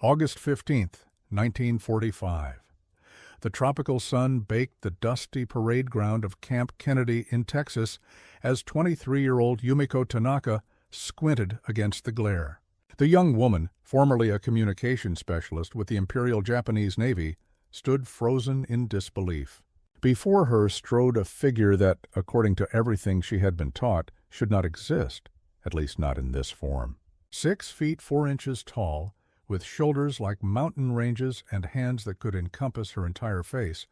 August 15th, 1945. The tropical sun baked the dusty parade ground of Camp Kennedy in Texas as 23-year-old Yumiko Tanaka squinted against the glare. The young woman, formerly a communication specialist with the Imperial Japanese Navy, stood frozen in disbelief. Before her strode a figure that, according to everything she had been taught, should not exist, at least not in this form. 6 feet 4 inches tall, with shoulders like mountain ranges and hands that could encompass her entire face,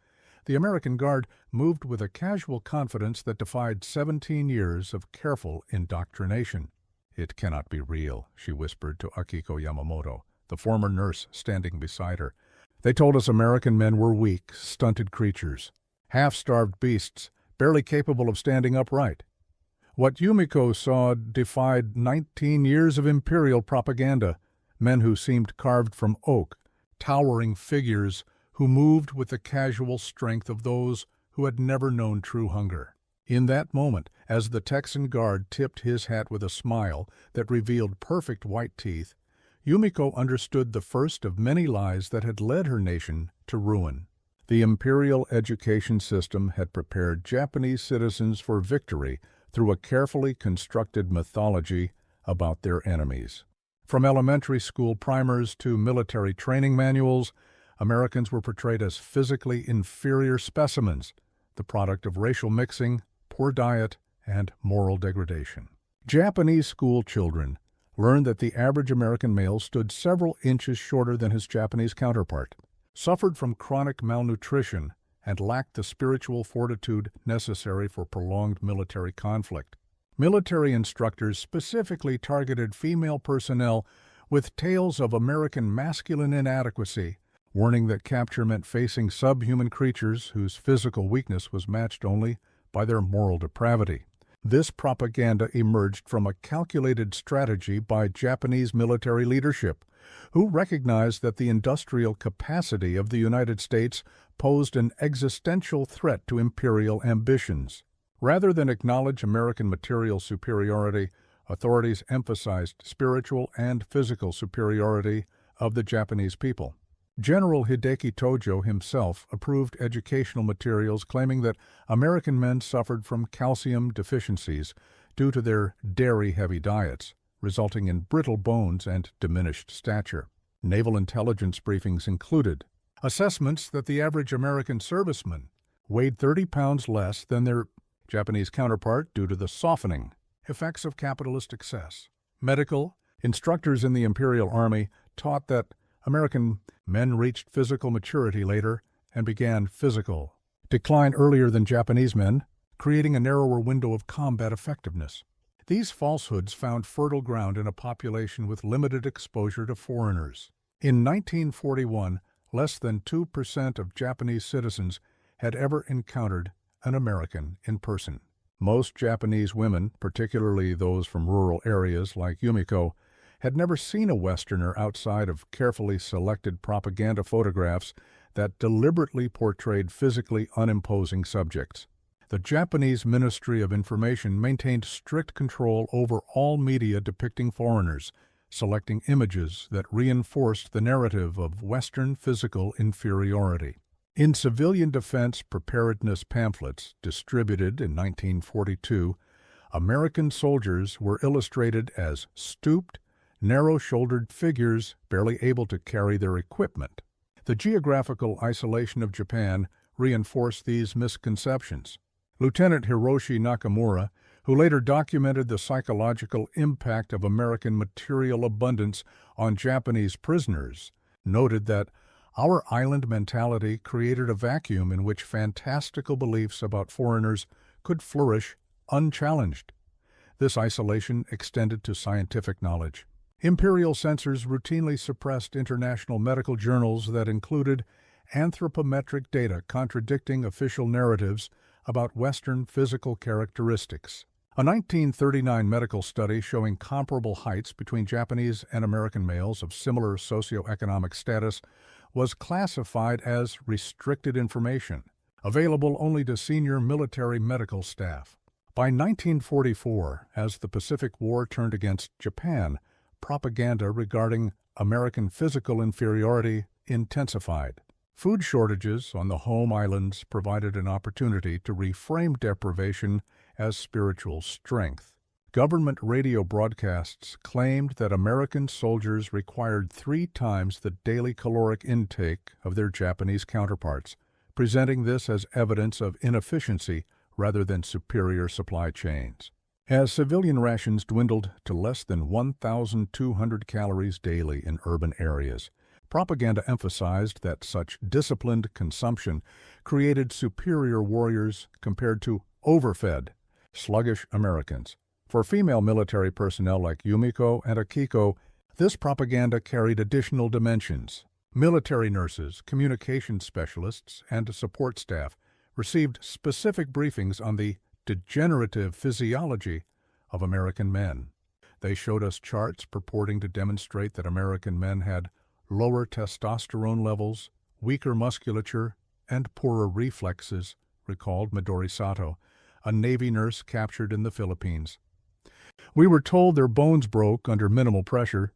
the American Guard moved with a casual confidence that defied 17 years of careful indoctrination. "It cannot be real," she whispered to Akiko Yamamoto, the former nurse standing beside her. "They told us American men were weak, stunted creatures, half-starved beasts, barely capable of standing upright." What Yumiko saw defied 19 years of Imperial propaganda, men who seemed carved from oak, towering figures who moved with the casual strength of those who had never known true hunger. In that moment, as the Texan guard tipped his hat with a smile that revealed perfect white teeth, Yumiko understood the first of many lies that had led her nation to ruin. The imperial education system had prepared Japanese citizens for victory through a carefully constructed mythology about their enemies. From elementary school primers to military training manuals, Americans were portrayed as physically inferior specimens, the product of racial mixing, poor diet, and moral degradation. Japanese school children learned that the average American male stood several inches shorter than his Japanese counterpart, suffered from chronic malnutrition, and lacked the spiritual fortitude necessary for prolonged military conflict. Military instructors specifically targeted female personnel with tales of American masculine inadequacy, warning that capture meant facing subhuman creatures whose physical weakness was matched only by their moral depravity. This propaganda emerged from a calculated strategy by Japanese military leadership, who recognized that the industrial capacity of the United States posed an existential threat to imperial ambitions. Rather than acknowledge American material superiority, authorities emphasized spiritual and physical superiority of the Japanese people. General Hideki Tojo himself approved educational materials claiming that American men suffered from calcium deficiencies due to their dairy-heavy diets, resulting in brittle bones and diminished stature. Naval intelligence briefings included assessments that the average American serviceman weighed 30 pounds less than their Japanese counterpart due to the softening effects of capitalist excess. Medical instructors in the Imperial Army taught that American men reached physical maturity later and began physical decline earlier than Japanese men, creating a narrower window of combat effectiveness. These falsehoods found fertile ground in a population with limited exposure to foreigners. In 1941, less than 2% of Japanese citizens had ever encountered an American in person. Most Japanese women, particularly those from rural areas like Yumiko, had never seen a Westerner outside of carefully selected propaganda photographs that deliberately portrayed physically unimposing subjects. The Japanese Ministry of Information maintained strict control over all media depicting foreigners, selecting images that reinforced the narrative of Western physical inferiority. In civilian defense preparedness pamphlets distributed in 1942, American soldiers were illustrated as stooped, narrow-shouldered figures barely able to carry their equipment. The geographical isolation of Japan reinforced these misconceptions. Lieutenant Hiroshi Nakamura, who later documented the psychological impact of American material abundance on Japanese prisoners, noted that our island mentality created a vacuum in which fantastical beliefs about foreigners could flourish unchallenged. This isolation extended to scientific knowledge. Imperial censors routinely suppressed international medical journals that included anthropometric data contradicting official narratives about Western physical characteristics. A 1939 medical study showing comparable heights between Japanese and American males of similar socioeconomic status was classified as restricted information, available only to senior military medical staff. By 1944, as the Pacific War turned against Japan, propaganda regarding American physical inferiority intensified. Food shortages on the home islands provided an opportunity to reframe deprivation as spiritual strength. Government radio broadcasts claimed that American soldiers required 3 times the daily caloric intake of their Japanese counterparts, presenting this as evidence of inefficiency rather than superior supply chains. As civilian rations dwindled to less than 1,200 calories daily in urban areas, propaganda emphasized that such disciplined consumption created superior warriors compared to overfed, sluggish Americans. For female military personnel like Yumiko and Akiko, this propaganda carried additional dimensions. Military nurses, communication specialists, and support staff received specific briefings on the degenerative physiology of American men. They showed us charts purporting to demonstrate that American men had lower testosterone levels, weaker musculature, and poorer reflexes, recalled Midori Sato, a Navy nurse captured in the Philippines. We were told their bones broke under minimal pressure,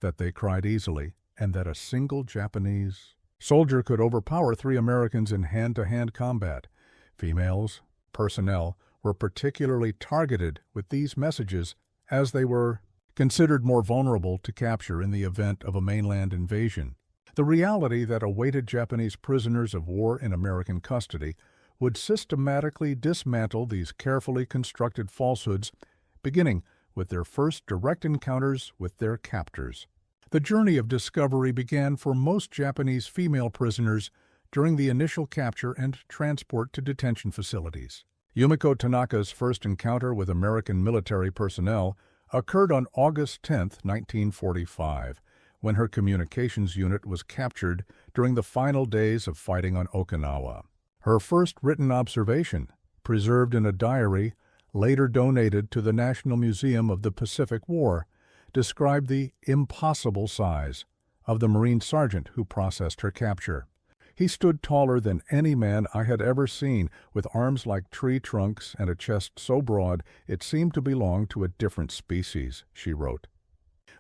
that they cried easily, and that a single Japanese soldier could overpower 3 Americans in hand-to-hand combat. Females, personnel, were particularly targeted with these messages as they were considered more vulnerable to capture in the event of a mainland invasion. The reality that awaited Japanese prisoners of war in American custody would systematically dismantle these carefully constructed falsehoods, beginning with their first direct encounters with their captors. The journey of discovery began for most Japanese female prisoners during the initial capture and transport to detention facilities. Yumiko Tanaka's first encounter with American military personnel occurred on August 10, 1945, when her communications unit was captured during the final days of fighting on Okinawa. Her first written observation, preserved in a diary later donated to the National Museum of the Pacific War, described the impossible size of the Marine sergeant who processed her capture. He stood taller than any man I had ever seen, with arms like tree trunks and a chest so broad it seemed to belong to a different species, she wrote.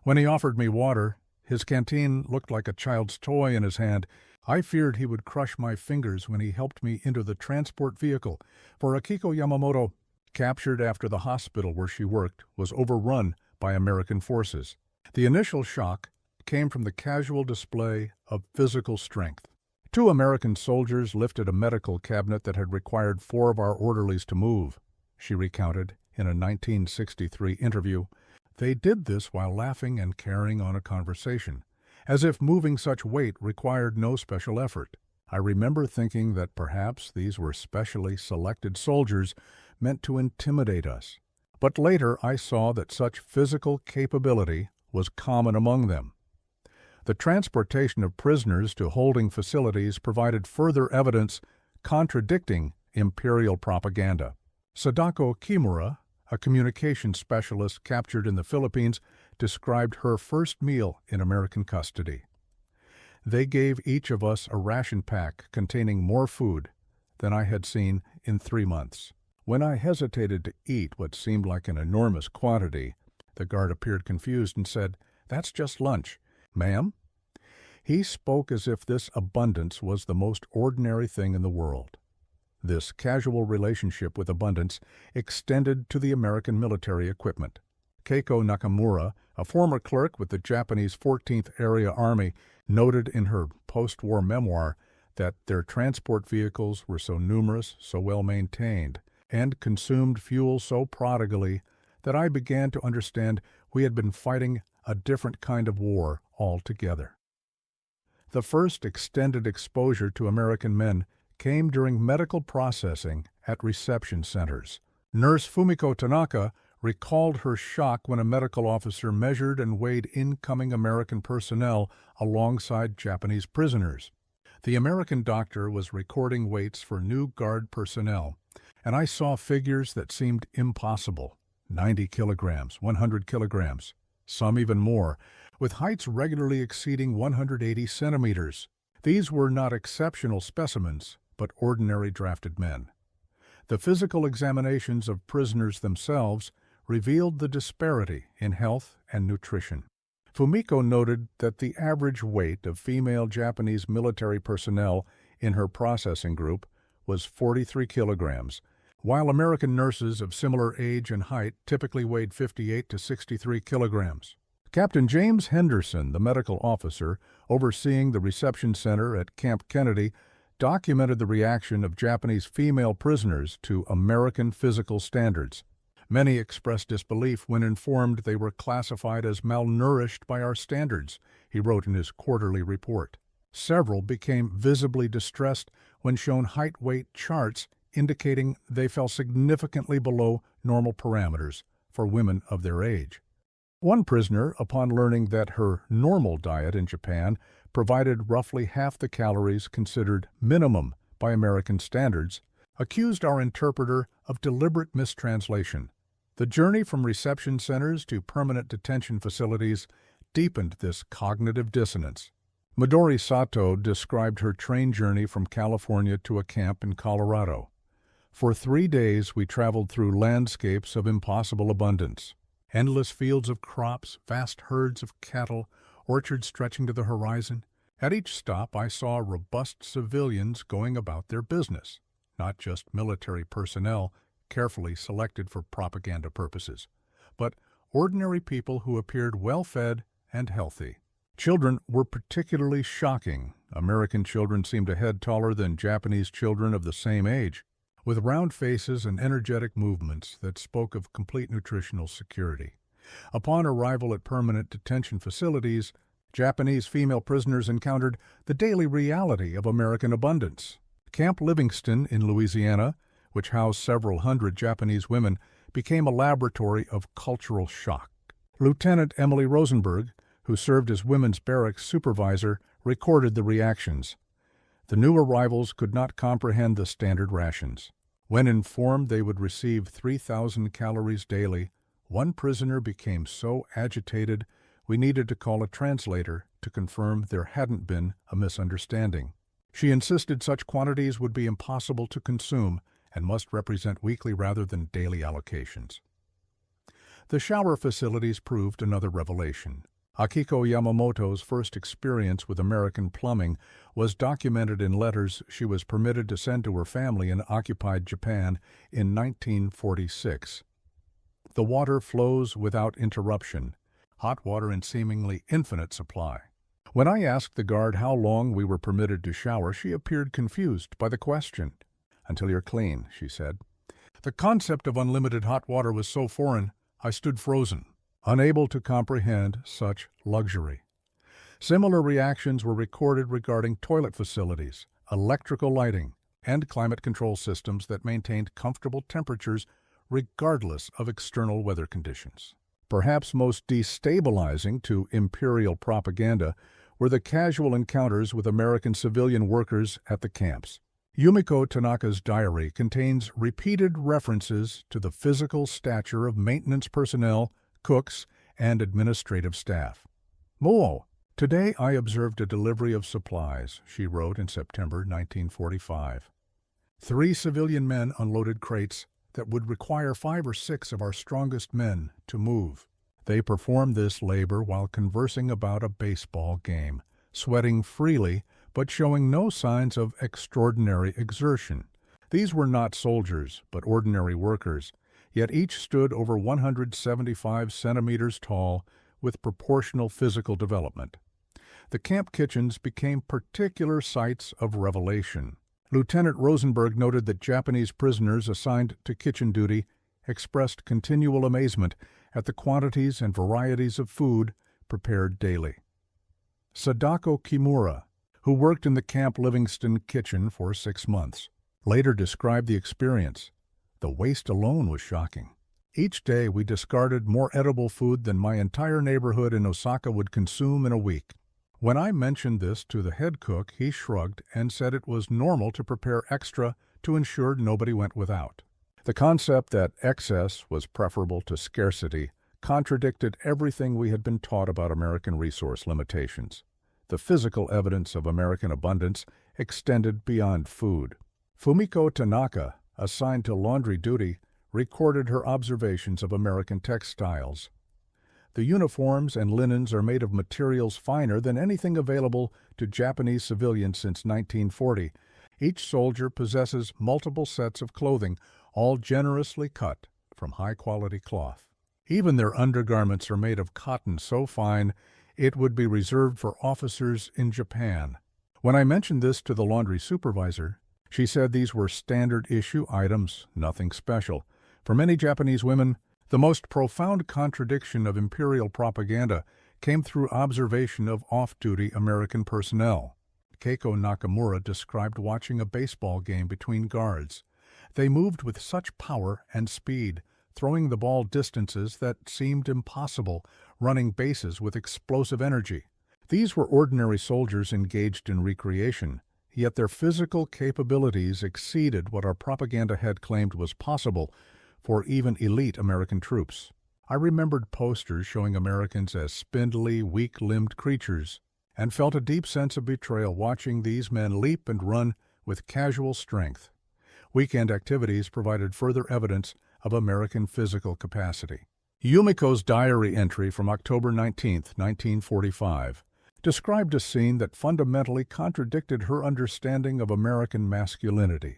When he offered me water, his canteen looked like a child's toy in his hand. I feared he would crush my fingers when he helped me into the transport vehicle, for Akiko Yamamoto, captured after the hospital where she worked, was overrun by American forces. The initial shock came from the casual display of physical strength. 2 American soldiers lifted a medical cabinet that had required 4 of our orderlies to move, she recounted in a 1963 interview. They did this while laughing and carrying on a conversation, as if moving such weight required no special effort. I remember thinking that perhaps these were specially selected soldiers meant to intimidate us. But later I saw that such physical capability was common among them. The transportation of prisoners to holding facilities provided further evidence contradicting Imperial propaganda. Sadako Kimura, a communications specialist captured in the Philippines, described her first meal in American custody. They gave each of us a ration pack containing more food than I had seen in 3 months. When I hesitated to eat what seemed like an enormous quantity, the guard appeared confused and said, "That's just lunch." "Ma'am?" He spoke as if this abundance was the most ordinary thing in the world. This casual relationship with abundance extended to the American military equipment. Keiko Nakamura, a former clerk with the Japanese 14th Area Army, noted in her post-war memoir that their transport vehicles were so numerous, so well maintained, and consumed fuel so prodigally that I began to understand we had been fighting a different kind of war altogether. The first extended exposure to American men came during medical processing at reception centers. Nurse Fumiko Tanaka recalled her shock when a medical officer measured and weighed incoming American personnel alongside Japanese prisoners. The American doctor was recording weights for new guard personnel, and I saw figures that seemed impossible: 90 kilograms, 100 kilograms, some even more, with heights regularly exceeding 180 centimeters. These were not exceptional specimens, but ordinary drafted men. The physical examinations of prisoners themselves revealed the disparity in health and nutrition. Fumiko noted that the average weight of female Japanese military personnel in her processing group was 43 kilograms, while American nurses of similar age and height typically weighed 58 to 63 kilograms. Captain James Henderson, the medical officer overseeing the reception center at Camp Kennedy, documented the reaction of Japanese female prisoners to American physical standards. Many expressed disbelief when informed they were classified as malnourished by our standards, he wrote in his quarterly report. Several became visibly distressed when shown height-weight charts indicating they fell significantly below normal parameters for women of their age. One prisoner, upon learning that her normal diet in Japan provided roughly half the calories considered minimum by American standards, accused our interpreter of deliberate mistranslation. The journey from reception centers to permanent detention facilities deepened this cognitive dissonance. Midori Sato described her train journey from California to a camp in Colorado. For 3 days we traveled through landscapes of impossible abundance. Endless fields of crops, vast herds of cattle, orchards stretching to the horizon. At each stop I saw robust civilians going about their business, not just military personnel carefully selected for propaganda purposes, but ordinary people who appeared well-fed and healthy. Children were particularly shocking. American children seemed a head taller than Japanese children of the same age, with round faces and energetic movements that spoke of complete nutritional security. Upon arrival at permanent detention facilities, Japanese female prisoners encountered the daily reality of American abundance. Camp Livingston in Louisiana, which housed several hundred Japanese women, became a laboratory of cultural shock. Lieutenant Emily Rosenberg, who served as women's barracks supervisor, recorded the reactions. The new arrivals could not comprehend the standard rations. When informed they would receive 3,000 calories daily, one prisoner became so agitated we needed to call a translator to confirm there hadn't been a misunderstanding. She insisted such quantities would be impossible to consume and must represent weekly rather than daily allocations. The shower facilities proved another revelation. Akiko Yamamoto's first experience with American plumbing was documented in letters she was permitted to send to her family in occupied Japan in 1946. The water flows without interruption, hot water in seemingly infinite supply. When I asked the guard how long we were permitted to shower, she appeared confused by the question. "Until you're clean," she said. The concept of unlimited hot water was so foreign, I stood frozen, unable to comprehend such luxury. Similar reactions were recorded regarding toilet facilities, electrical lighting, and climate control systems that maintained comfortable temperatures regardless of external weather conditions. Perhaps most destabilizing to Imperial propaganda were the casual encounters with American civilian workers at the camps. Yumiko Tanaka's diary contains repeated references to the physical stature of maintenance personnel, cooks, and administrative staff. "Muo, today I observed a delivery of supplies," she wrote in September 1945. 3 civilian men unloaded crates that would require 5 or 6 of our strongest men to move. They performed this labor while conversing about a baseball game, sweating freely but showing no signs of extraordinary exertion. These were not soldiers, but ordinary workers, yet each stood over 175 centimeters tall with proportional physical development. The camp kitchens became particular sites of revelation. Lieutenant Rosenberg noted that Japanese prisoners assigned to kitchen duty expressed continual amazement at the quantities and varieties of food prepared daily. Sadako Kimura, who worked in the Camp Livingston kitchen for 6 months, later described the experience. The waste alone was shocking. Each day we discarded more edible food than my entire neighborhood in Osaka would consume in a week. When I mentioned this to the head cook, he shrugged and said it was normal to prepare extra to ensure nobody went without. The concept that excess was preferable to scarcity contradicted everything we had been taught about American resource limitations. The physical evidence of American abundance extended beyond food. Fumiko Tanaka, assigned to laundry duty, recorded her observations of American textiles. The uniforms and linens are made of materials finer than anything available to Japanese civilians since 1940. Each soldier possesses multiple sets of clothing, all generously cut from high-quality cloth. Even their undergarments are made of cotton so fine it would be reserved for officers in Japan. When I mentioned this to the laundry supervisor, she said these were standard-issue items, nothing special. For many Japanese women, the most profound contradiction of imperial propaganda came through observation of off-duty American personnel. Keiko Nakamura described watching a baseball game between guards. They moved with such power and speed, throwing the ball distances that seemed impossible, running bases with explosive energy. These were ordinary soldiers engaged in recreation, yet their physical capabilities exceeded what our propaganda had claimed was possible for even elite American troops. I remembered posters showing Americans as spindly, weak-limbed creatures, and felt a deep sense of betrayal watching these men leap and run with casual strength. Weekend activities provided further evidence of American physical capacity. Yumiko's diary entry from October 19, 1945, described a scene that fundamentally contradicted her understanding of American masculinity.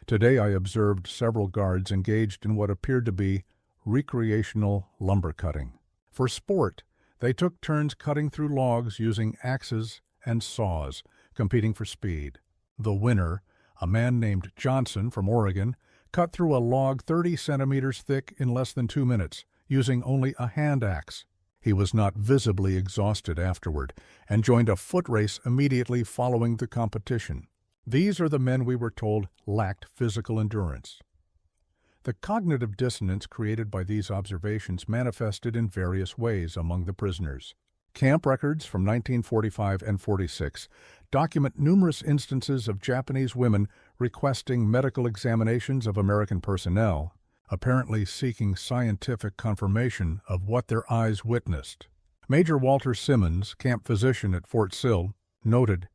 Today I observed several guards engaged in what appeared to be recreational lumber cutting. For sport, they took turns cutting through logs using axes and saws, competing for speed. The winner, a man named Johnson from Oregon, cut through a log 30 centimeters thick in less than 2 minutes, using only a hand axe. He was not visibly exhausted afterward, and joined a foot race immediately following the competition. These are the men we were told lacked physical endurance. The cognitive dissonance created by these observations manifested in various ways among the prisoners. Camp records from 1945 and 46 document numerous instances of Japanese women requesting medical examinations of American personnel, apparently seeking scientific confirmation of what their eyes witnessed. Major Walter Simmons, camp physician at Fort Sill, noted,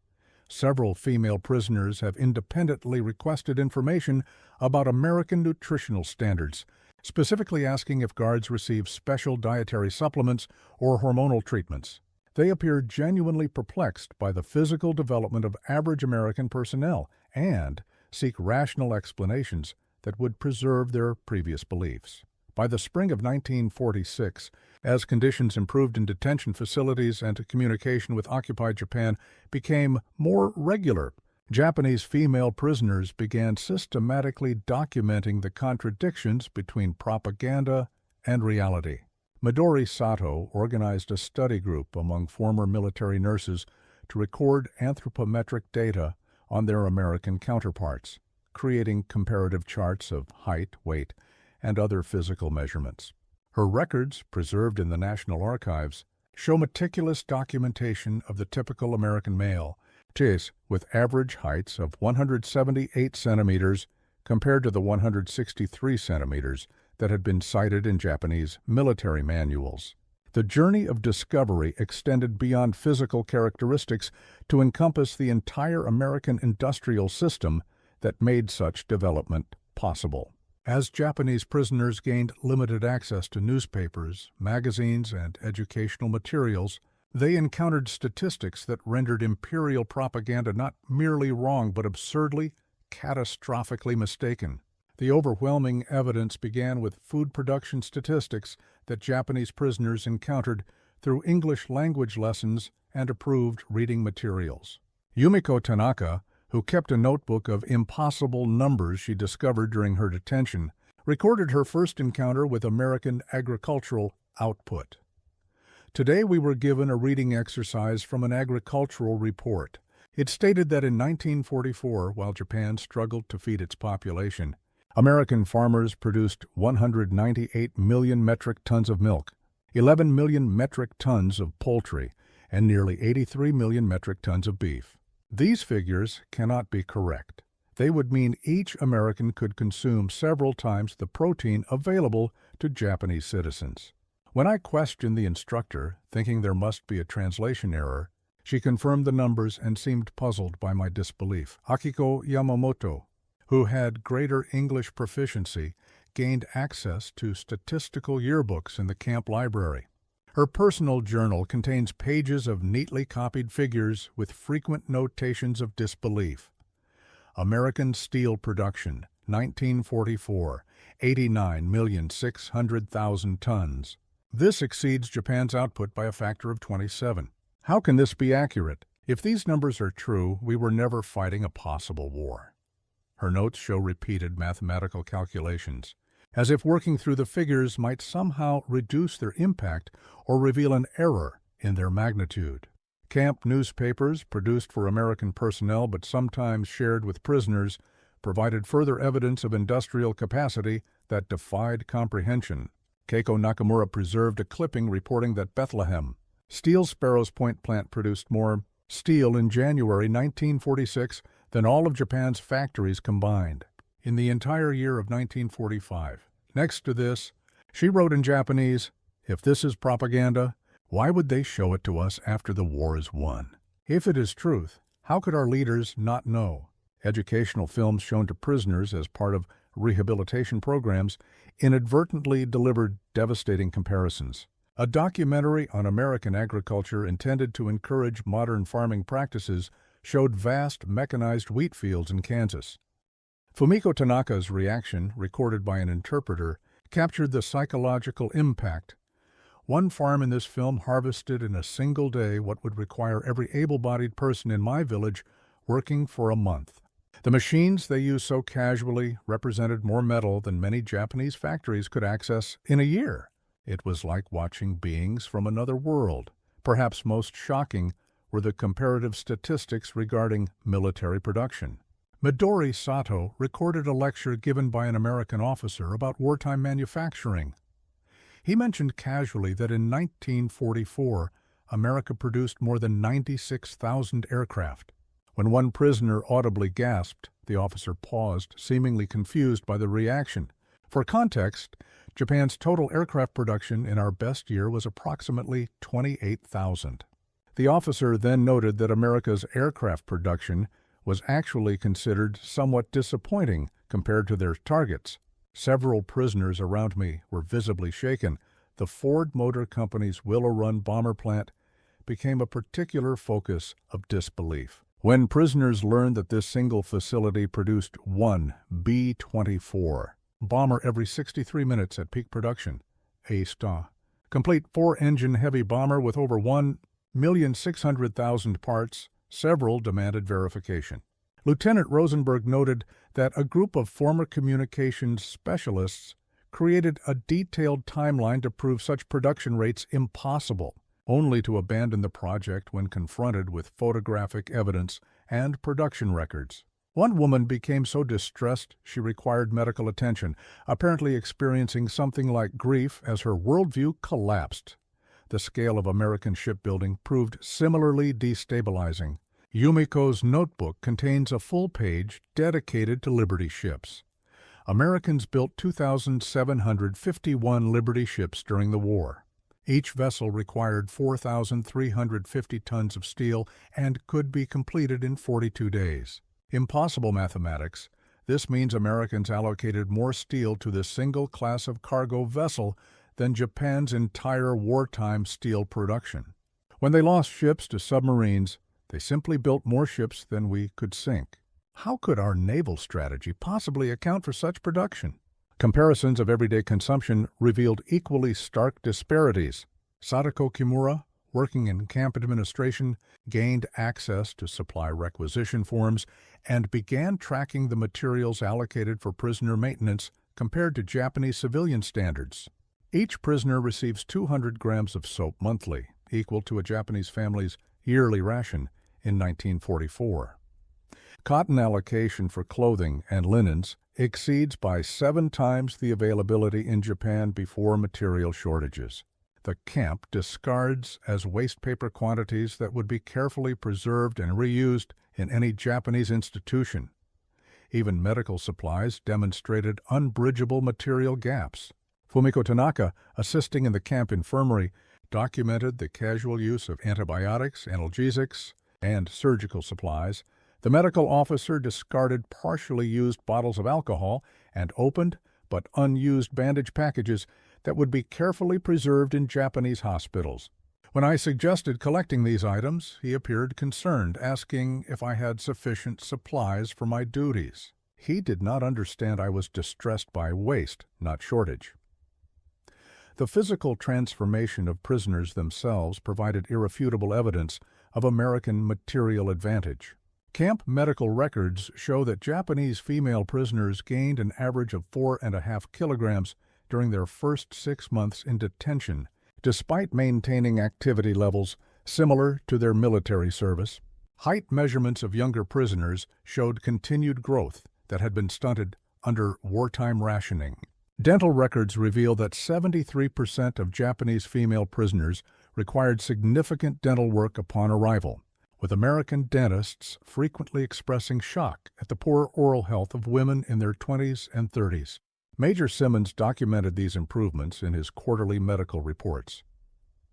"Several female prisoners have independently requested information about American nutritional standards, specifically asking if guards receive special dietary supplements or hormonal treatments. They appear genuinely perplexed by the physical development of average American personnel and seek rational explanations that would preserve their previous beliefs." By the spring of 1946, as conditions improved in detention facilities and communication with occupied Japan became more regular, Japanese female prisoners began systematically documenting the contradictions between propaganda and reality. Midori Sato organized a study group among former military nurses to record anthropometric data on their American counterparts, creating comparative charts of height, weight, and other physical measurements. Her records, preserved in the National Archives, show meticulous documentation of the typical American male, with average heights of 178 centimeters compared to the 163 centimeters that had been cited in Japanese military manuals. The journey of discovery extended beyond physical characteristics to encompass the entire American industrial system that made such development possible. As Japanese prisoners gained limited access to newspapers, magazines, and educational materials, they encountered statistics that rendered imperial propaganda not merely wrong but absurdly, catastrophically mistaken. The overwhelming evidence began with food production statistics that Japanese prisoners encountered through English language lessons and approved reading materials. Yumiko Tanaka, who kept a notebook of impossible numbers she discovered during her detention, recorded her first encounter with American agricultural output. Today we were given a reading exercise from an agricultural report. It stated that in 1944, while Japan struggled to feed its population, American farmers produced 198 million metric tons of milk, 11 million metric tons of poultry, and nearly 83 million metric tons of beef. These figures cannot be correct. They would mean each American could consume several times the protein available to Japanese citizens. When I questioned the instructor, thinking there must be a translation error, she confirmed the numbers and seemed puzzled by my disbelief. Akiko Yamamoto, who had greater English proficiency, gained access to statistical yearbooks in the camp library. Her personal journal contains pages of neatly copied figures with frequent notations of disbelief. American steel production, 1944, 89,600,000 tons. This exceeds Japan's output by a factor of 27. How can this be accurate? If these numbers are true, we were never fighting a possible war. Her notes show repeated mathematical calculations, as if working through the figures might somehow reduce their impact or reveal an error in their magnitude. Camp newspapers, produced for American personnel but sometimes shared with prisoners, provided further evidence of industrial capacity that defied comprehension. Keiko Nakamura preserved a clipping reporting that Bethlehem Steel Sparrows Point plant produced more steel in January 1946 than all of Japan's factories combined in the entire year of 1945. Next to this, she wrote in Japanese, "If this is propaganda, why would they show it to us after the war is won? If it is truth, how could our leaders not know?" Educational films shown to prisoners as part of rehabilitation programs inadvertently delivered devastating comparisons. A documentary on American agriculture intended to encourage modern farming practices showed vast mechanized wheat fields in Kansas. Fumiko Tanaka's reaction, recorded by an interpreter, captured the psychological impact. One farm in this film harvested in a single day what would require every able-bodied person in my village working for a month. The machines they used so casually represented more metal than many Japanese factories could access in a year. It was like watching beings from another world. Perhaps most shocking were the comparative statistics regarding military production. Midori Sato recorded a lecture given by an American officer about wartime manufacturing. He mentioned casually that in 1944, America produced more than 96,000 aircraft. When one prisoner audibly gasped, the officer paused, seemingly confused by the reaction. For context, Japan's total aircraft production in our best year was approximately 28,000. The officer then noted that America's aircraft production was actually considered somewhat disappointing compared to their targets. Several prisoners around me were visibly shaken. The Ford Motor Company's Willow Run bomber plant became a particular focus of disbelief. When prisoners learned that this single facility produced one B-24 bomber every 63 minutes at peak production, a complete four-engine heavy bomber with over 1,600,000 parts, several demanded verification. Lieutenant Rosenberg noted that a group of former communications specialists created a detailed timeline to prove such production rates impossible, only to abandon the project when confronted with photographic evidence and production records. One woman became so distressed she required medical attention, apparently experiencing something like grief as her worldview collapsed. The scale of American shipbuilding proved similarly destabilizing. Yumiko's notebook contains a full page dedicated to Liberty ships. Americans built 2,751 Liberty ships during the war. Each vessel required 4,350 tons of steel and could be completed in 42 days. Impossible mathematics. This means Americans allocated more steel to this single class of cargo vessel than Japan's entire wartime steel production. When they lost ships to submarines, they simply built more ships than we could sink. How could our naval strategy possibly account for such production? Comparisons of everyday consumption revealed equally stark disparities. Sadako Kimura, working in camp administration, gained access to supply requisition forms and began tracking the materials allocated for prisoner maintenance compared to Japanese civilian standards. Each prisoner receives 200 grams of soap monthly, equal to a Japanese family's yearly ration in 1944. Cotton allocation for clothing and linens exceeds by 7 times the availability in Japan before material shortages. The camp discards as waste paper quantities that would be carefully preserved and reused in any Japanese institution. Even medical supplies demonstrated unbridgeable material gaps. Fumiko Tanaka, assisting in the camp infirmary, documented the casual use of antibiotics, analgesics, and surgical supplies. The medical officer discarded partially used bottles of alcohol and opened but unused bandage packages that would be carefully preserved in Japanese hospitals. When I suggested collecting these items, he appeared concerned, asking if I had sufficient supplies for my duties. He did not understand I was distressed by waste, not shortage. The physical transformation of prisoners themselves provided irrefutable evidence of American material advantage. Camp medical records show that Japanese female prisoners gained an average of 4.5 kilograms during their first 6 months in detention, despite maintaining activity levels similar to their military service. Height measurements of younger prisoners showed continued growth that had been stunted under wartime rationing. Dental records reveal that 73% of Japanese female prisoners required significant dental work upon arrival, with American dentists frequently expressing shock at the poor oral health of women in their 20s and 30s. Major Simmons documented these improvements in his quarterly medical reports.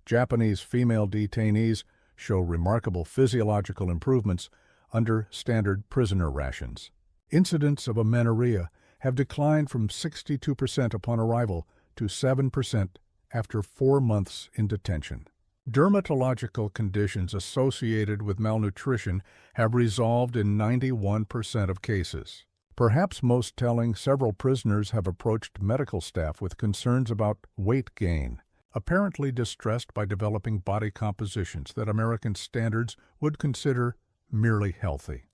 Japanese female detainees show remarkable physiological improvements under standard prisoner rations. Incidents of amenorrhea have declined from 62% upon arrival to 7% after 4 months in detention. Dermatological conditions associated with malnutrition have resolved in 91% of cases. Perhaps most telling, several prisoners have approached medical staff with concerns about weight gain, apparently distressed by developing body compositions that American standards would consider merely healthy.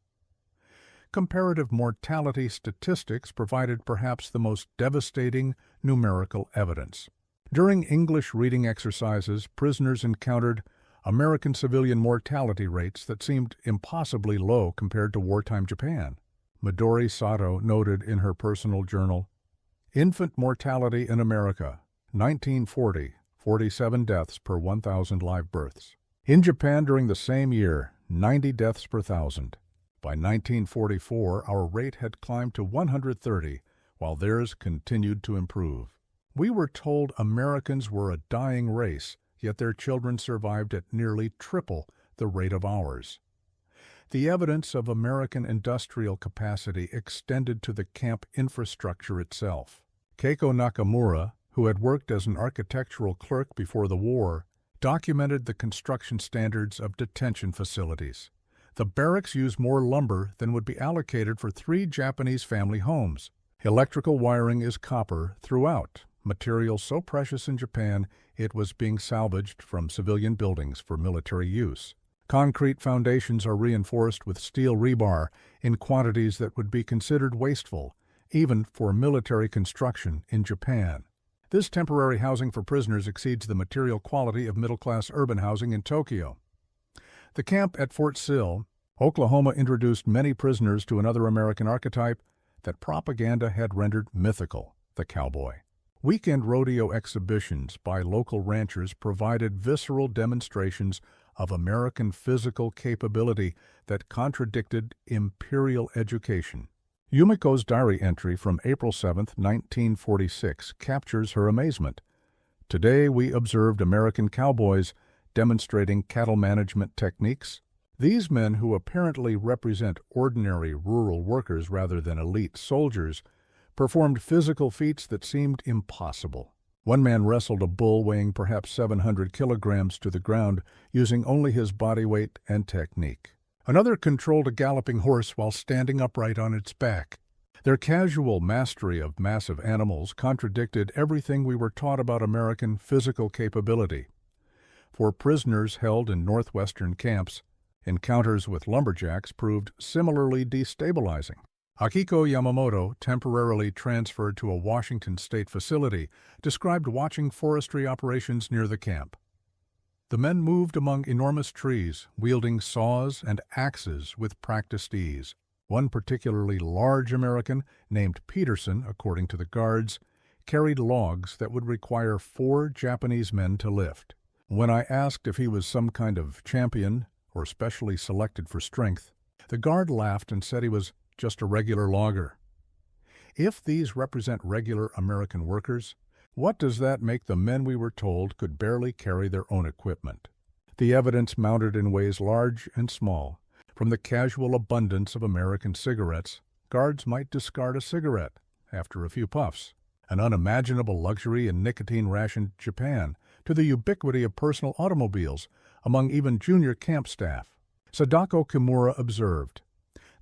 Comparative mortality statistics provided perhaps the most devastating numerical evidence. During English reading exercises, prisoners encountered American civilian mortality rates that seemed impossibly low compared to wartime Japan. Midori Sato noted in her personal journal, "Infant mortality in America, 1940, 47 deaths per 1,000 live births. In Japan during the same year, 90 deaths per 1,000. By 1944, our rate had climbed to 130, while theirs continued to improve. We were told Americans were a dying race, yet their children survived at nearly triple the rate of ours." The evidence of American industrial capacity extended to the camp infrastructure itself. Keiko Nakamura, who had worked as an architectural clerk before the war, documented the construction standards of detention facilities. The barracks used more lumber than would be allocated for 3 Japanese family homes. Electrical wiring is copper throughout, material so precious in Japan it was being salvaged from civilian buildings for military use. Concrete foundations are reinforced with steel rebar in quantities that would be considered wasteful, even for military construction in Japan. This temporary housing for prisoners exceeds the material quality of middle-class urban housing in Tokyo. The camp at Fort Sill, Oklahoma, introduced many prisoners to another American archetype that propaganda had rendered mythical, the cowboy. Weekend rodeo exhibitions by local ranchers provided visceral demonstrations of American physical capability that contradicted Imperial education. Yumiko's diary entry from April 7, 1946, captures her amazement. "Today we observed American cowboys demonstrating cattle management techniques. These men, who apparently represent ordinary rural workers rather than elite soldiers, performed physical feats that seemed impossible. One man wrestled a bull weighing perhaps 700 kilograms to the ground using only his body weight and technique. Another controlled a galloping horse while standing upright on its back. Their casual mastery of massive animals contradicted everything we were taught about American physical capability. For prisoners held in northwestern camps, encounters with lumberjacks proved similarly destabilizing. Akiko Yamamoto, temporarily transferred to a Washington state facility, described watching forestry operations near the camp. The men moved among enormous trees, wielding saws and axes with practiced ease. One particularly large American, named Peterson, according to the guards, carried logs that would require 4 Japanese men to lift. When I asked if he was some kind of champion or specially selected for strength, the guard laughed and said he was just a regular logger. If these represent regular American workers, what does that make the men we were told could barely carry their own equipment? The evidence mounted in ways large and small. From the casual abundance of American cigarettes, guards might discard a cigarette after a few puffs. an unimaginable luxury in nicotine-rationed Japan, to the ubiquity of personal automobiles among even junior camp staff. Sadako Kimura observed,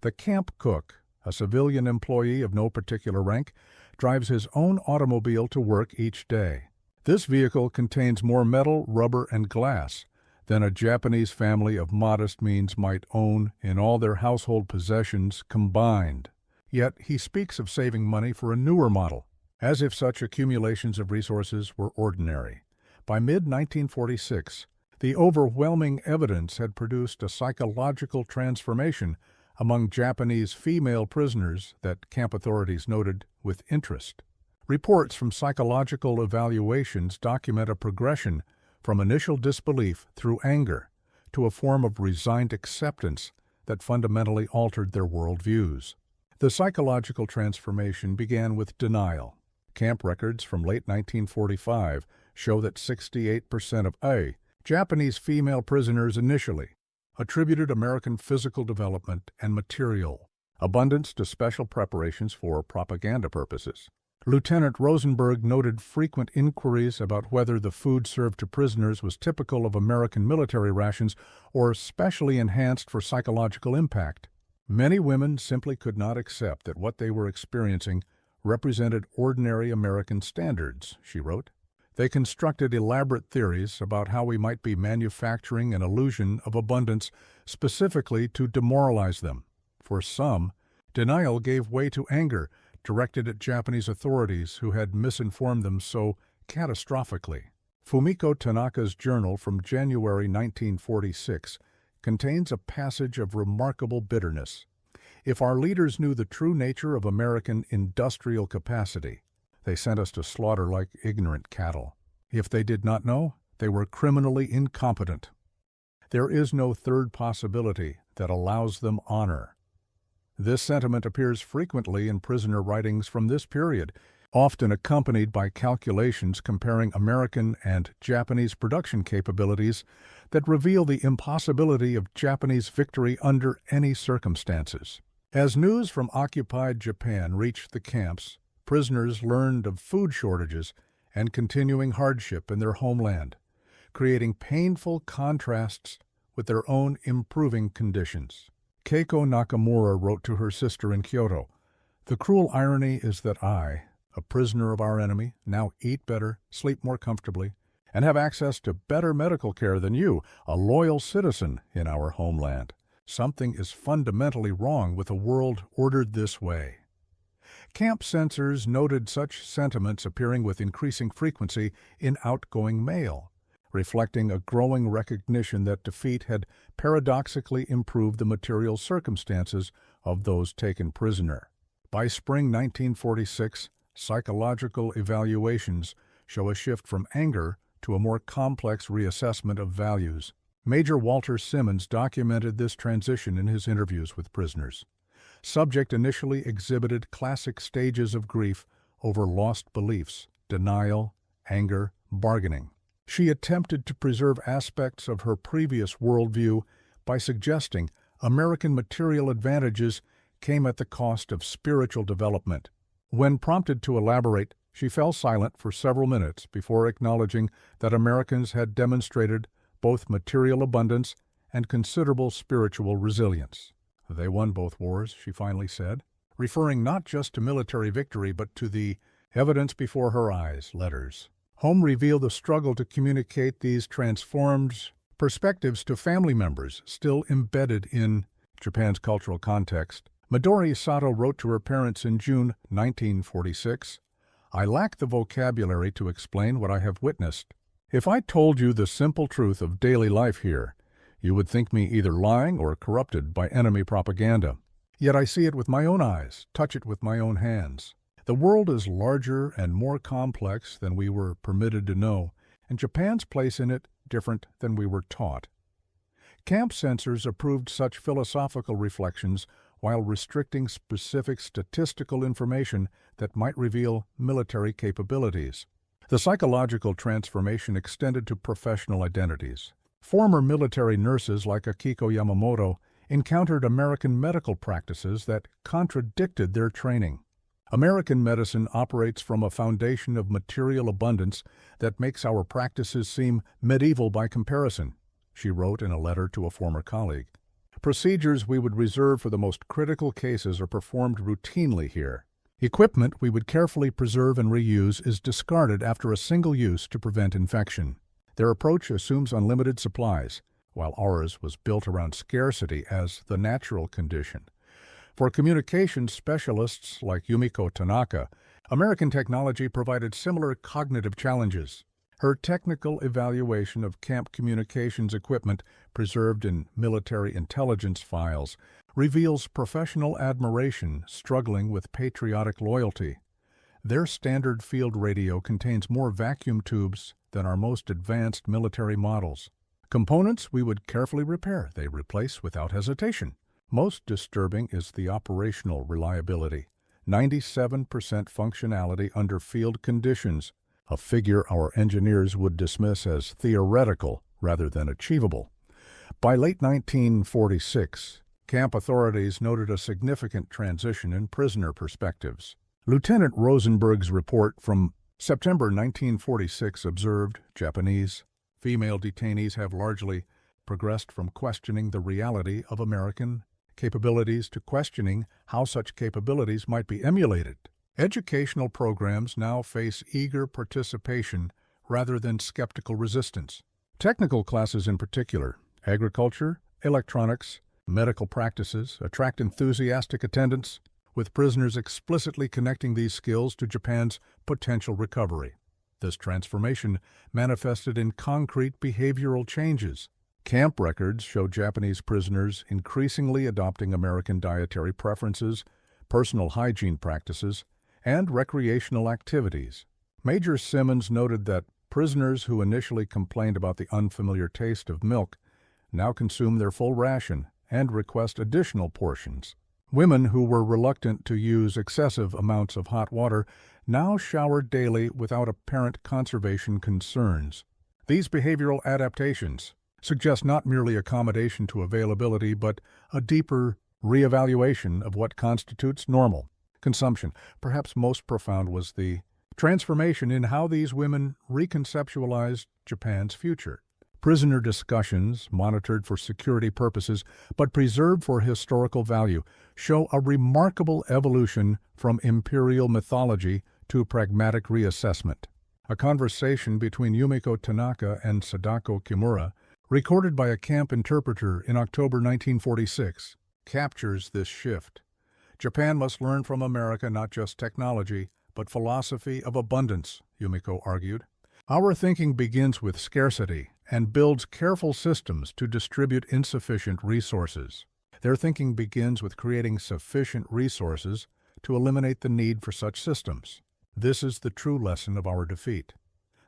"The camp cook, a civilian employee of no particular rank, drives his own automobile to work each day. This vehicle contains more metal, rubber, and glass than a Japanese family of modest means might own in all their household possessions combined." Yet he speaks of saving money for a newer model, as if such accumulations of resources were ordinary. By mid-1946, the overwhelming evidence had produced a psychological transformation among Japanese female prisoners that camp authorities noted with interest. Reports from psychological evaluations document a progression from initial disbelief through anger to a form of resigned acceptance that fundamentally altered their worldviews. The psychological transformation began with denial. Camp records from late 1945 show that 68% of Japanese female prisoners initially attributed American physical development and material abundance to special preparations for propaganda purposes. Lieutenant Rosenberg noted frequent inquiries about whether the food served to prisoners was typical of American military rations or specially enhanced for psychological impact. Many women simply could not accept that what they were experiencing represented ordinary American standards, she wrote. They constructed elaborate theories about how we might be manufacturing an illusion of abundance specifically to demoralize them. For some, denial gave way to anger directed at Japanese authorities who had misinformed them so catastrophically. Fumiko Tanaka's journal from January 1946 contains a passage of remarkable bitterness. "If our leaders knew the true nature of American industrial capacity, they sent us to slaughter like ignorant cattle. If they did not know, they were criminally incompetent. There is no third possibility that allows them honor." This sentiment appears frequently in prisoner writings from this period, often accompanied by calculations comparing American and Japanese production capabilities that reveal the impossibility of Japanese victory under any circumstances. As news from occupied Japan reached the camps, prisoners learned of food shortages and continuing hardship in their homeland, creating painful contrasts with their own improving conditions. Keiko Nakamura wrote to her sister in Kyoto, "The cruel irony is that I, a prisoner of our enemy, now eat better, sleep more comfortably, and have access to better medical care than you, a loyal citizen in our homeland. Something is fundamentally wrong with a world ordered this way." Camp censors noted such sentiments appearing with increasing frequency in outgoing mail, reflecting a growing recognition that defeat had paradoxically improved the material circumstances of those taken prisoner. By spring 1946, psychological evaluations show a shift from anger to a more complex reassessment of values. Major Walter Simmons documented this transition in his interviews with prisoners. Subject initially exhibited classic stages of grief over lost beliefs, denial, anger, bargaining. She attempted to preserve aspects of her previous worldview by suggesting American material advantages came at the cost of spiritual development. When prompted to elaborate, she fell silent for several minutes before acknowledging that Americans had demonstrated both material abundance and considerable spiritual resilience. "They won both wars," she finally said, referring not just to military victory but to the evidence before her eyes letters. Home revealed the struggle to communicate these transformed perspectives to family members still embedded in Japan's cultural context. Midori Sato wrote to her parents in June 1946, "I lack the vocabulary to explain what I have witnessed. If I told you the simple truth of daily life here, you would think me either lying or corrupted by enemy propaganda. Yet I see it with my own eyes, touch it with my own hands. The world is larger and more complex than we were permitted to know, and Japan's place in it different than we were taught." Camp censors approved such philosophical reflections while restricting specific statistical information that might reveal military capabilities. The psychological transformation extended to professional identities. Former military nurses like Akiko Yamamoto encountered American medical practices that contradicted their training. American medicine operates from a foundation of material abundance that makes our practices seem medieval by comparison, she wrote in a letter to a former colleague. Procedures we would reserve for the most critical cases are performed routinely here. Equipment we would carefully preserve and reuse is discarded after a single use to prevent infection. Their approach assumes unlimited supplies, while ours was built around scarcity as the natural condition. For communications specialists like Yumiko Tanaka, American technology provided similar cognitive challenges. Her technical evaluation of camp communications equipment preserved in military intelligence files reveals professional admiration struggling with patriotic loyalty. Their standard field radio contains more vacuum tubes than our most advanced military models. Components we would carefully repair, they replace without hesitation. Most disturbing is the operational reliability. 97% functionality under field conditions, a figure our engineers would dismiss as theoretical rather than achievable. By late 1946, camp authorities noted a significant transition in prisoner perspectives. Lieutenant Rosenberg's report from September 1946 observed Japanese female detainees have largely progressed from questioning the reality of American capabilities to questioning how such capabilities might be emulated. Educational programs now face eager participation rather than skeptical resistance. Technical classes in particular, agriculture, electronics, medical practices, attract enthusiastic attendance, with prisoners explicitly connecting these skills to Japan's potential recovery. This transformation manifested in concrete behavioral changes. Camp records show Japanese prisoners increasingly adopting American dietary preferences, personal hygiene practices, and recreational activities. Major Simmons noted that prisoners who initially complained about the unfamiliar taste of milk now consume their full ration and request additional portions. Women who were reluctant to use excessive amounts of hot water now showered daily without apparent conservation concerns. These behavioral adaptations suggest not merely accommodation to availability, but a deeper reevaluation of what constitutes normal consumption. Perhaps most profound was the transformation in how these women reconceptualized Japan's future. Prisoner discussions, monitored for security purposes but preserved for historical value, show a remarkable evolution from imperial mythology to pragmatic reassessment. A conversation between Yumiko Tanaka and Sadako Kimura, recorded by a camp interpreter in October 1946, captures this shift. Japan must learn from America not just technology, but philosophy of abundance, Yumiko argued. Our thinking begins with scarcity and builds careful systems to distribute insufficient resources. Their thinking begins with creating sufficient resources to eliminate the need for such systems. This is the true lesson of our defeat.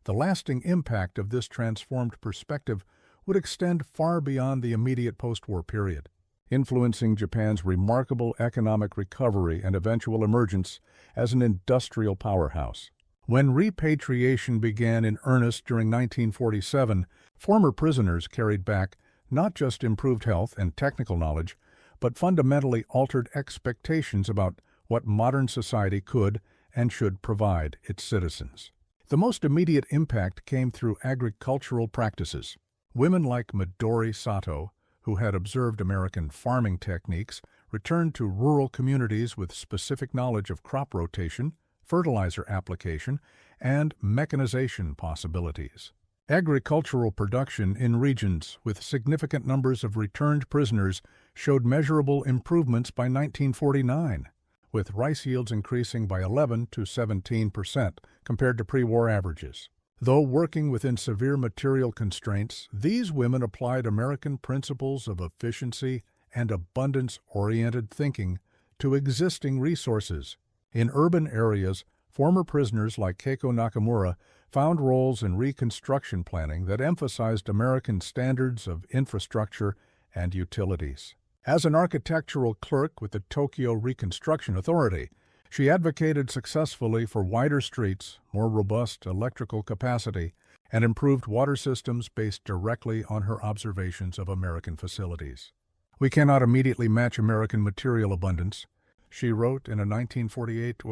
The lasting impact of this transformed perspective would extend far beyond the immediate post-war period, influencing Japan's remarkable economic recovery and eventual emergence as an industrial powerhouse. When repatriation began in earnest during 1947, former prisoners carried back not just improved health and technical knowledge, but fundamentally altered expectations about what modern society could and should provide its citizens. The most immediate impact came through agricultural practices. Women like Midori Sato, who had observed American farming techniques, returned to rural communities with specific knowledge of crop rotation, fertilizer application, and mechanization possibilities. Agricultural production in regions with significant numbers of returned prisoners showed measurable improvements by 1949, with rice yields increasing by 11 to 17% compared to pre-war averages. Though working within severe material constraints, these women applied American principles of efficiency and abundance-oriented thinking to existing resources. In urban areas, former prisoners like Keiko Nakamura found roles in reconstruction planning that emphasized American standards of infrastructure and utilities. As an architectural clerk with the Tokyo Reconstruction Authority, she advocated successfully for wider streets, more robust electrical capacity, and improved water systems based directly on her observations of American facilities. We cannot immediately match American material abundance, She wrote in a 1948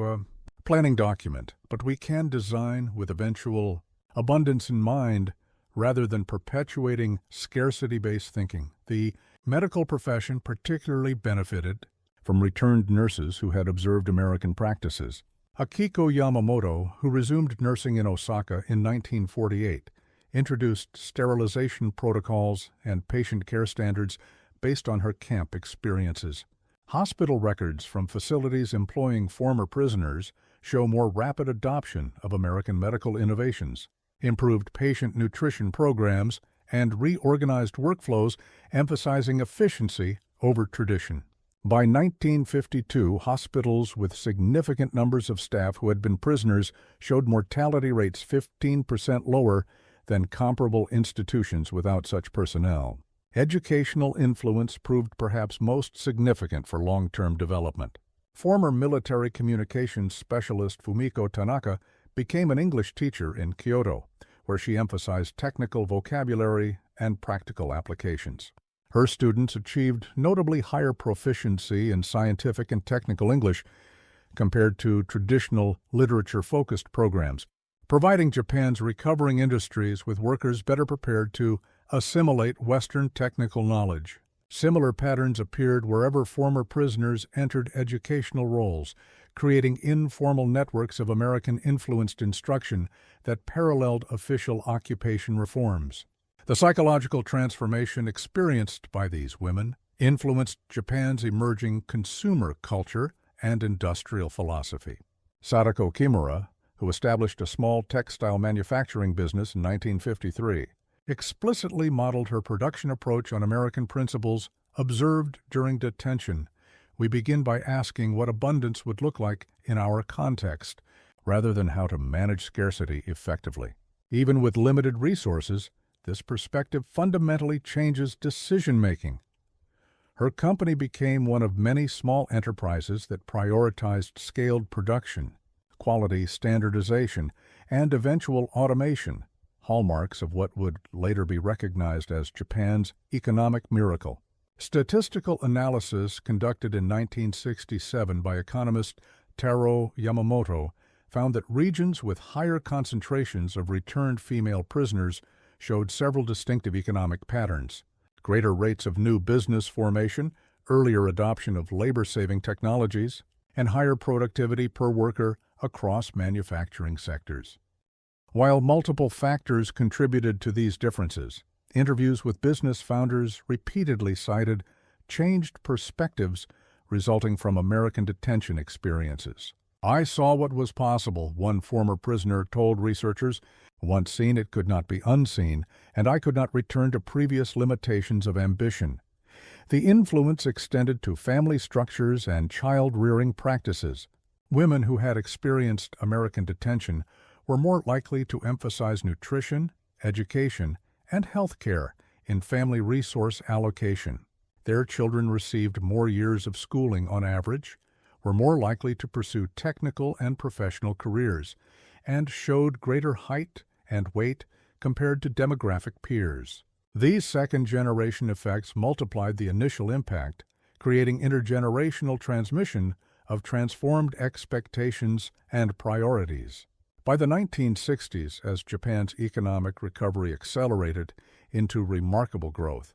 planning document, but we can design with eventual abundance in mind rather than perpetuating scarcity-based thinking. The medical profession particularly benefited from returned nurses who had observed American practices. Akiko Yamamoto, who resumed nursing in Osaka in 1948, introduced sterilization protocols and patient care standards based on her camp experiences. Hospital records from facilities employing former prisoners show more rapid adoption of American medical innovations, improved patient nutrition programs, and reorganized workflows emphasizing efficiency over tradition. By 1952, hospitals with significant numbers of staff who had been prisoners showed mortality rates 15% lower than comparable institutions without such personnel. Educational influence proved perhaps most significant for long-term development. Former military communications specialist Fumiko Tanaka became an English teacher in Kyoto, where she emphasized technical vocabulary and practical applications. Her students achieved notably higher proficiency in scientific and technical English compared to traditional literature-focused programs, providing Japan's recovering industries with workers better prepared to assimilate Western technical knowledge. Similar patterns appeared wherever former prisoners entered educational roles, creating informal networks of American-influenced instruction that paralleled official occupation reforms. The psychological transformation experienced by these women influenced Japan's emerging consumer culture and industrial philosophy. Sadako Kimura, who established a small textile manufacturing business in 1953, explicitly modeled her production approach on American principles observed during detention. We begin by asking what abundance would look like in our context, rather than how to manage scarcity effectively. Even with limited resources, this perspective fundamentally changes decision-making. Her company became one of many small enterprises that prioritized scaled production, quality standardization, and eventual automation, hallmarks of what would later be recognized as Japan's economic miracle. Statistical analysis conducted in 1967 by economist Taro Yamamoto found that regions with higher concentrations of returned female prisoners showed several distinctive economic patterns: greater rates of new business formation, earlier adoption of labor-saving technologies, and higher productivity per worker across manufacturing sectors. While multiple factors contributed to these differences, interviews with business founders repeatedly cited changed perspectives resulting from American detention experiences. "I saw what was possible," one former prisoner told researchers. "Once seen, it could not be unseen, and I could not return to previous limitations of ambition." The influence extended to family structures and child-rearing practices. Women who had experienced American detention were more likely to emphasize nutrition, education, and health care in family resource allocation. Their children received more years of schooling on average, were more likely to pursue technical and professional careers, and showed greater height and weight compared to demographic peers. These second-generation effects multiplied the initial impact, creating intergenerational transmission of transformed expectations and priorities. By the 1960s, as Japan's economic recovery accelerated into remarkable growth,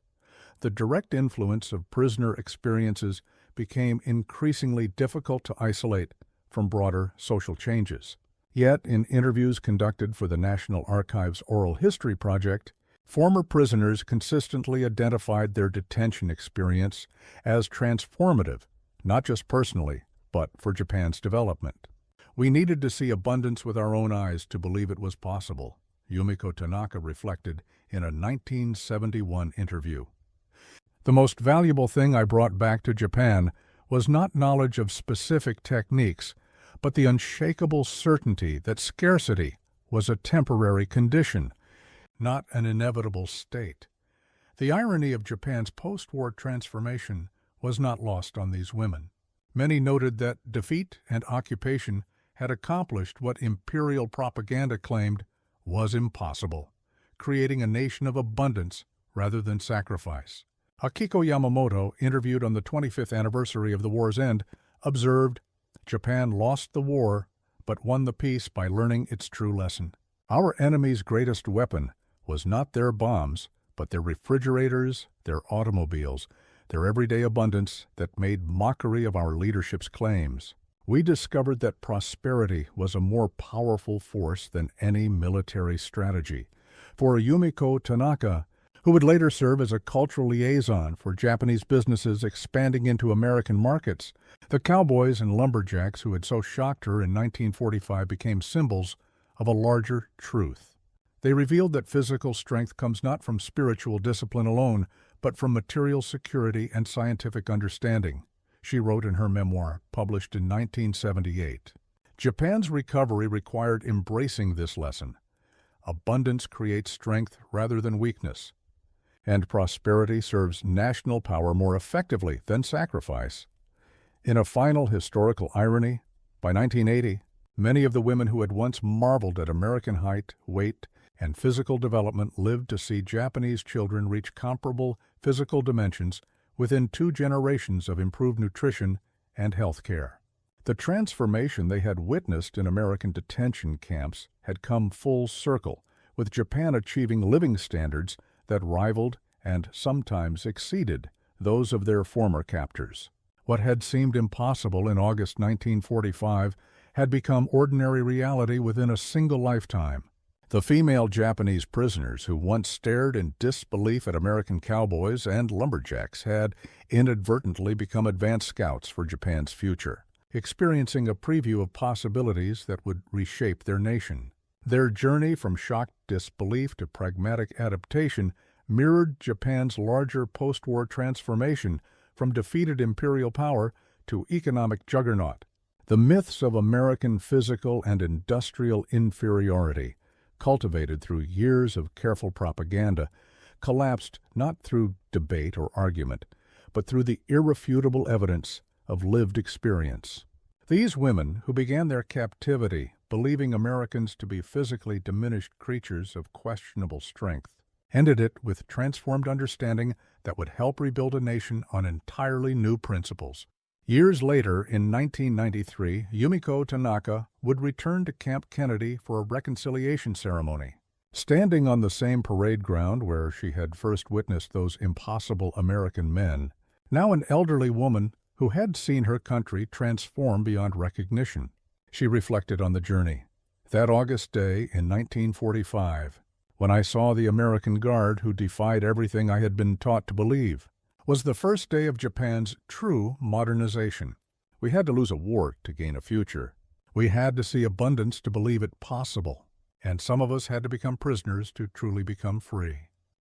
the direct influence of prisoner experiences became increasingly difficult to isolate from broader social changes. Yet, in interviews conducted for the National Archives Oral History Project, former prisoners consistently identified their detention experience as transformative, not just personally, but for Japan's development. "We needed to see abundance with our own eyes to believe it was possible," Yumiko Tanaka reflected in a 1971 interview. "The most valuable thing I brought back to Japan was not knowledge of specific techniques, but the unshakable certainty that scarcity was a temporary condition, not an inevitable state." The irony of Japan's post-war transformation was not lost on these women. Many noted that defeat and occupation had accomplished what imperial propaganda claimed was impossible, creating a nation of abundance rather than sacrifice. Akiko Yamamoto, interviewed on the 25th anniversary of the war's end, observed, "Japan lost the war, but won the peace by learning its true lesson. Our enemy's greatest weapon was not their bombs, but their refrigerators, their automobiles, their everyday abundance that made mockery of our leadership's claims. We discovered that prosperity was a more powerful force than any military strategy." For Yumiko Tanaka, who would later serve as a cultural liaison for Japanese businesses expanding into American markets, the Cowboys and Lumberjacks who had so shocked her in 1945 became symbols of a larger truth. They revealed that physical strength comes not from spiritual discipline alone, but from material security and scientific understanding, she wrote in her memoir, published in 1978. Japan's recovery required embracing this lesson. Abundance creates strength rather than weakness, and prosperity serves national power more effectively than sacrifice. In a final historical irony, by 1980, many of the women who had once marveled at American height, weight, and physical development lived to see Japanese children reach comparable physical dimensions within 2 generations of improved nutrition and health care. The transformation they had witnessed in American detention camps had come full circle, with Japan achieving living standards that rivaled and sometimes exceeded those of their former captors. What had seemed impossible in August 1945 had become ordinary reality within a single lifetime. The female Japanese prisoners who once stared in disbelief at American cowboys and lumberjacks had inadvertently become advanced scouts for Japan's future, experiencing a preview of possibilities that would reshape their nation. Their journey from shocked disbelief to pragmatic adaptation mirrored Japan's larger post-war transformation from defeated imperial power to economic juggernaut. The myths of American physical and industrial inferiority, cultivated through years of careful propaganda, collapsed not through debate or argument, but through the irrefutable evidence of lived experience. These women, who began their captivity believing Americans to be physically diminished creatures of questionable strength, ended it with transformed understanding that would help rebuild a nation on entirely new principles. Years later, in 1993, Yumiko Tanaka would return to Camp Kennedy for a reconciliation ceremony. Standing on the same parade ground where she had first witnessed those impossible American men, now an elderly woman who had seen her country transform beyond recognition, she reflected on the journey. That August day in 1945, when I saw the American Guard who defied everything I had been taught to believe, was the first day of Japan's true modernization. We had to lose a war to gain a future. We had to see abundance to believe it possible. And some of us had to become prisoners to truly become free.